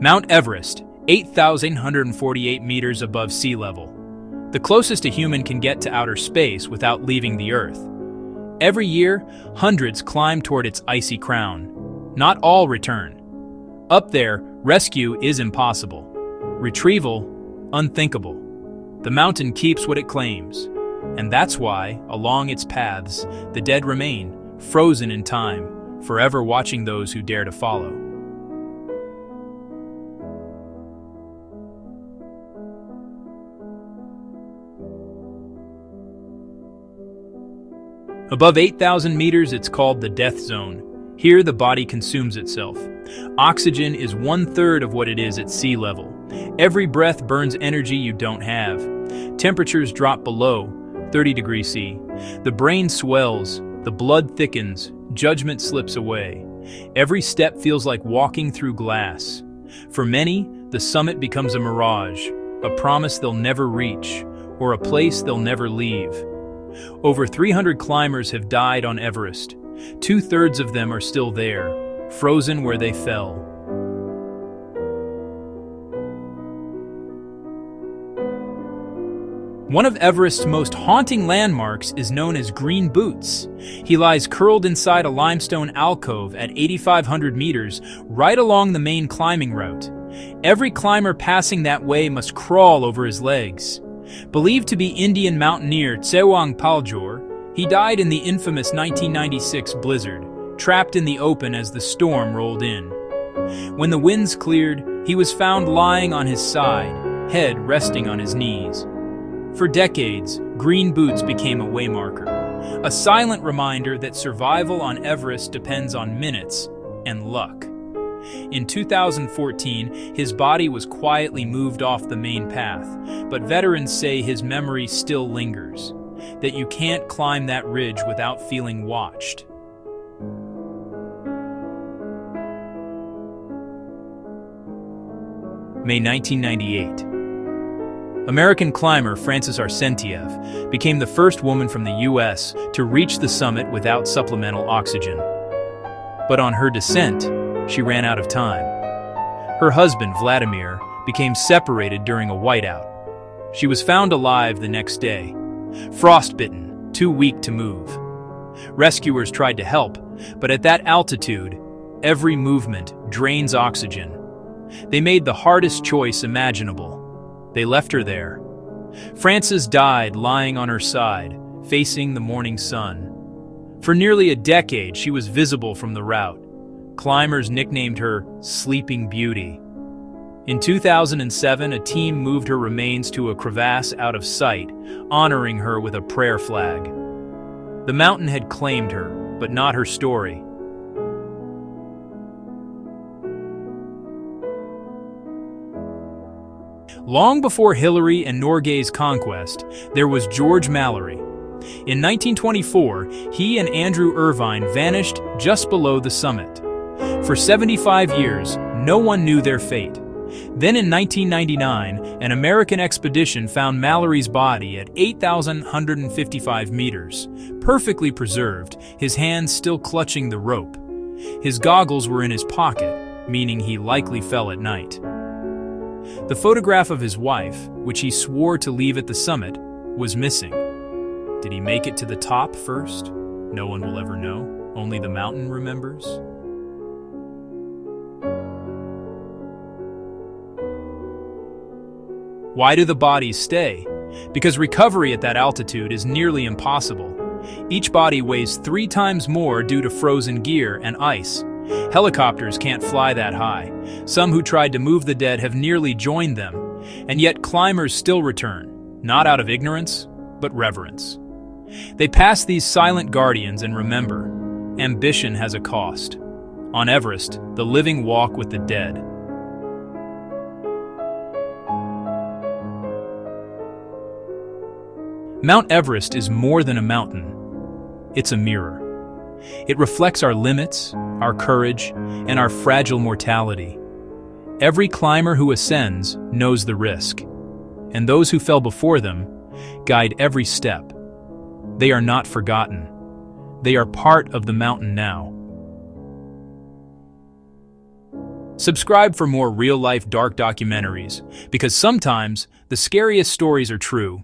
Mount Everest, 8,148 meters above sea level. The closest a human can get to outer space without leaving the Earth. Every year, hundreds climb toward its icy crown. Not all return. Up there, rescue is impossible. Retrieval, unthinkable. The mountain keeps what it claims. And that's why, along its paths, the dead remain, frozen in time, forever watching those who dare to follow. Above 8,000 meters, it's called the death zone. Here, the body consumes itself. Oxygen is 1/3 of what it is at sea level. Every breath burns energy you don't have. Temperatures drop below 30 degrees C. The brain swells, the blood thickens, judgment slips away. Every step feels like walking through glass. For many, the summit becomes a mirage, a promise they'll never reach, or a place they'll never leave. Over 300 climbers have died on Everest. 2/3 of them are still there, frozen where they fell. One of Everest's most haunting landmarks is known as Green Boots. He lies curled inside a limestone alcove at 8,500 meters, right along the main climbing route. Every climber passing that way must crawl over his legs. Believed to be Indian mountaineer Tsewang Paljor, he died in the infamous 1996 blizzard, trapped in the open as the storm rolled in. When the winds cleared, he was found lying on his side, head resting on his knees. For decades, Green Boots became a waymarker, a silent reminder that survival on Everest depends on minutes and luck. In 2014, his body was quietly moved off the main path, but veterans say his memory still lingers, that you can't climb that ridge without feeling watched. May 1998. American climber Frances Arsentiev became the first woman from the U.S. to reach the summit without supplemental oxygen. But on her descent, she ran out of time. Her husband, Vladimir, became separated during a whiteout. She was found alive the next day, frostbitten, too weak to move. Rescuers tried to help, but at that altitude, every movement drains oxygen. They made the hardest choice imaginable. They left her there. Frances died lying on her side, facing the morning sun. For nearly a decade, she was visible from the route. Climbers nicknamed her Sleeping Beauty. In 2007, a team moved her remains to a crevasse out of sight, honoring her with a prayer flag. The mountain had claimed her, but not her story. Long before Hillary and Norgay's conquest, there was George Mallory. In 1924, he and Andrew Irvine vanished just below the summit. For 75 years, no one knew their fate. Then in 1999, an American expedition found Mallory's body at 8,155 meters, perfectly preserved, his hands still clutching the rope. His goggles were in his pocket, meaning he likely fell at night. The photograph of his wife, which he swore to leave at the summit, was missing. Did he make it to the top first? No one will ever know. Only the mountain remembers. Why do the bodies stay? Because recovery at that altitude is nearly impossible. Each body weighs 3 times more due to frozen gear and ice. Helicopters can't fly that high. Some who tried to move the dead have nearly joined them, and yet climbers still return, not out of ignorance, but reverence. They pass these silent guardians and remember, ambition has a cost. On Everest, the living walk with the dead. Mount Everest is more than a mountain. It's a mirror. It reflects our limits, our courage, and our fragile mortality. Every climber who ascends knows the risk, and those who fell before them guide every step. They are not forgotten. They are part of the mountain now. Subscribe for more real-life dark documentaries, because sometimes the scariest stories are true.